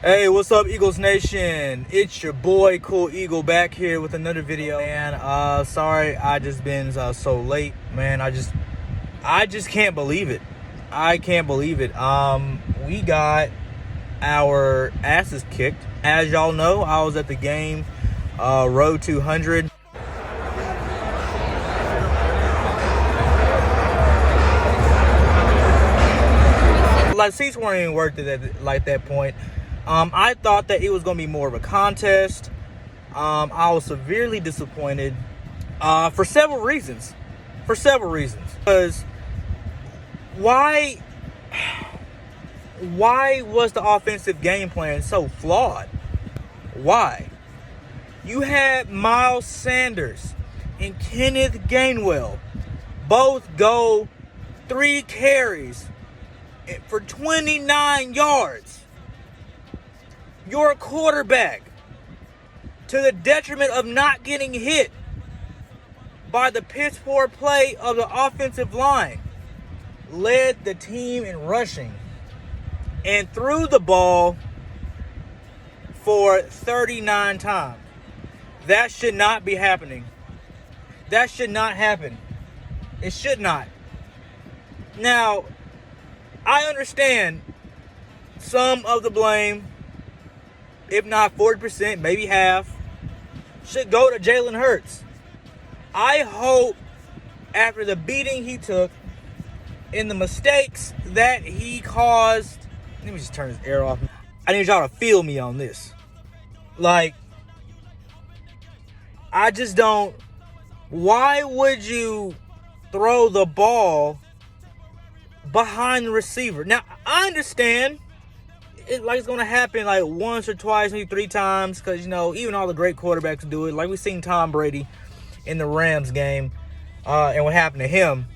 Hey, what's up, Eagles Nation? It's your boy Cool Eagle back here with another video. Man, sorry I just been so late, man. I just can't believe it. I can't believe it. We got our asses kicked. As y'all know, I was at the game, Road 200. Like, seats weren't even worth it at that point. I thought that it was going to be more of a contest. I was severely disappointed for several reasons. Because why was the offensive game plan so flawed? Why? You had Miles Sanders and Kenneth Gainwell both go 3 carries for 29 yards. Your quarterback, to the detriment of not getting hit by the piss poor play of the offensive line, led the team in rushing and threw the ball for 39 times. That should not be happening. That should not happen. It should not. Now, I understand some of the blame, if not 40%, maybe half, should go to Jalen Hurts. I hope after the beating he took and the mistakes that he caused, let me just turn this air off. I need y'all to feel me on this. Like, I just don't. Why would you throw the ball behind the receiver? Now, I understand it's going to happen like once or twice, maybe 3 times, because, even all the great quarterbacks do it. Like, we've seen Tom Brady in the Rams game and what happened to him.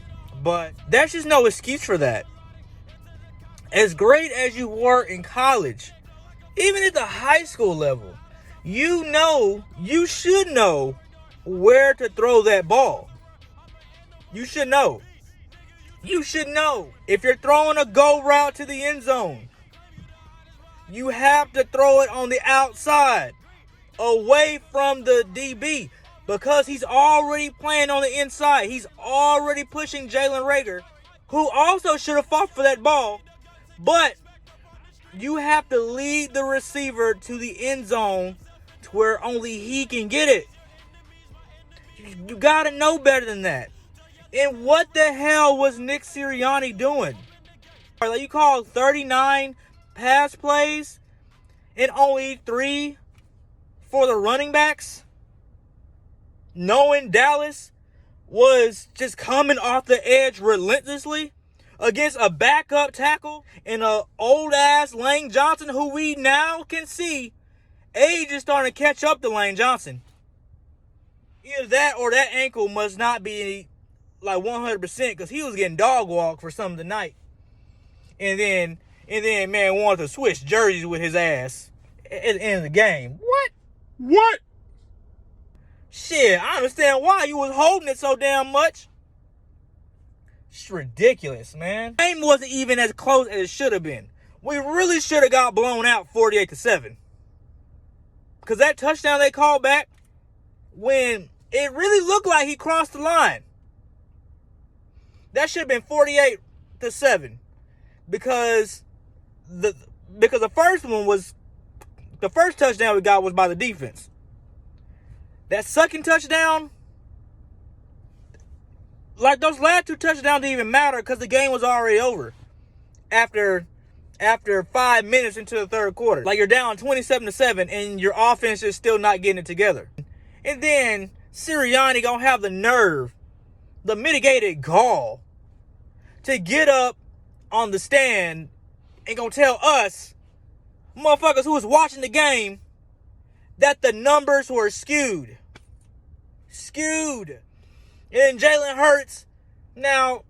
But there's just no excuse for that. As great as you were in college, even at the high school level, you should know where to throw that ball. You should know. You should know. If you're throwing a go route to the end zone, you have to throw it on the outside, away from the DB, because he's already playing on the inside. He's already pushing Jalen Reagor, who also should have fought for that ball. But you have to lead the receiver to the end zone to where only he can get it. You got to know better than that. And what the hell was Nick Sirianni doing? Like, you called 39 pass plays and only 3 for the running backs, knowing Dallas was just coming off the edge relentlessly against a backup tackle and a old ass Lane Johnson, who we now can see age is starting to catch up to Lane Johnson. Either that or that ankle must not be like 100%, because he was getting dog walked for some of the night. And then man wanted to switch jerseys with his ass at the end of the game. What? Shit, I understand why you was holding it so damn much. It's ridiculous, man. The game wasn't even as close as it should have been. We really should have got blown out 48-7. Because that touchdown they called back, when it really looked like he crossed the line, that should have been 48-7. Because the first touchdown we got was by the defense. That second touchdown, like, those last 2 touchdowns didn't even matter because the game was already over after 5 minutes into the third quarter. Like, you're down 27-7 and your offense is still not getting it together. And then Sirianni gonna have the nerve, the mitigated gall, to get up on the stand and gonna tell us, motherfuckers who was watching the game, that the numbers were skewed. And Jalen Hurts, now,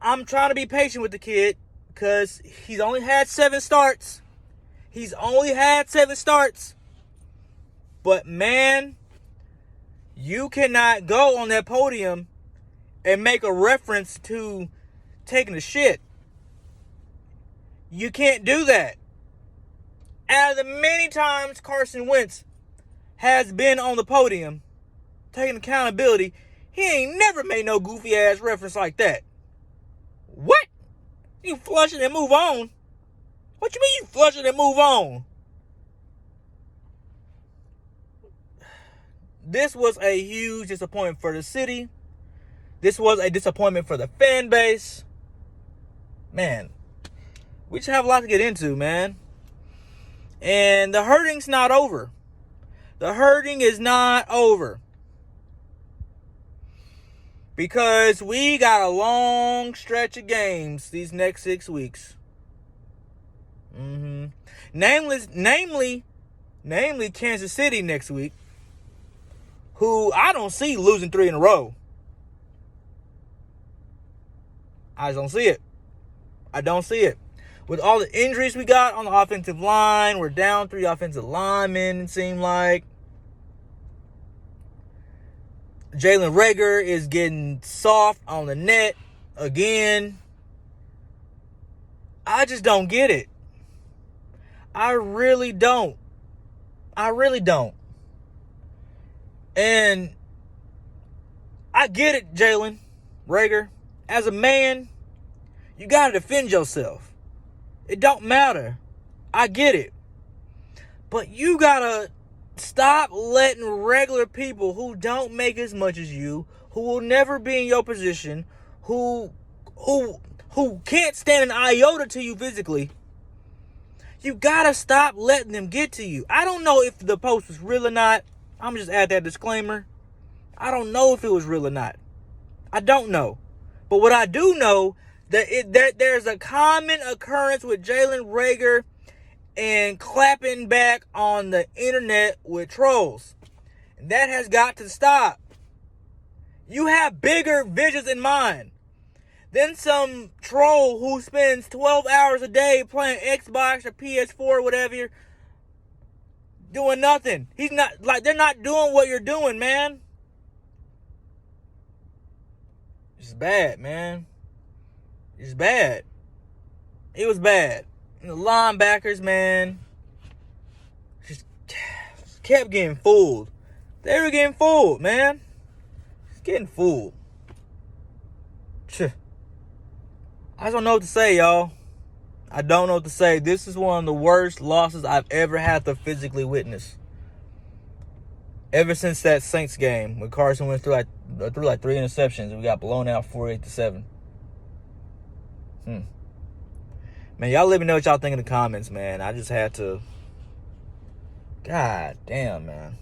I'm trying to be patient with the kid because he's only had 7 starts. But, man, you cannot go on that podium and make a reference to taking a shit. You can't do that. out of the many times Carson Wentz has been on the podium taking accountability, he ain't never made no goofy ass reference like that. What? You flush it and move on? What you mean you flush it and move on? This was a huge disappointment for the city. This was a disappointment for the fan base. Man, we just have a lot to get into, man. And the hurting's not over. The hurting is not over. Because we got a long stretch of games these next 6 weeks. Namely Kansas City next week, who I don't see losing 3 in a row. I just don't see it. I don't see it. With all the injuries we got on the offensive line, we're down 3 offensive linemen, it seemed like. Jalen Reagor is getting soft on the net again. I just don't get it. I really don't. And I get it, Jalen Reagor. As a man, you got to defend yourself. It don't matter. I get it. But you got to stop letting regular people who don't make as much as you, who will never be in your position, who can't stand an iota to you physically, you gotta stop letting them get to you. I don't know if the post was real or not. I'm just add that disclaimer. I don't know if it was real or not. I don't know. But what I do know, that there's a common occurrence with Jalen Reagor and clapping back on the internet with trolls. And that has got to stop. You have bigger visions in mind than some troll who spends 12 hours a day playing Xbox or PS4 or whatever, doing nothing. He's not, like, they're not doing what you're doing, man. It's bad, man. It's bad. It was bad. And the linebackers, man, just kept getting fooled. They were getting fooled, man. Just getting fooled. I just don't know what to say, y'all. I don't know what to say. This is one of the worst losses I've ever had to physically witness. Ever since that Saints game when Carson went through like 3 interceptions and we got blown out 48-7. Man, y'all let me know what y'all think in the comments, man. I just had to. God damn, man.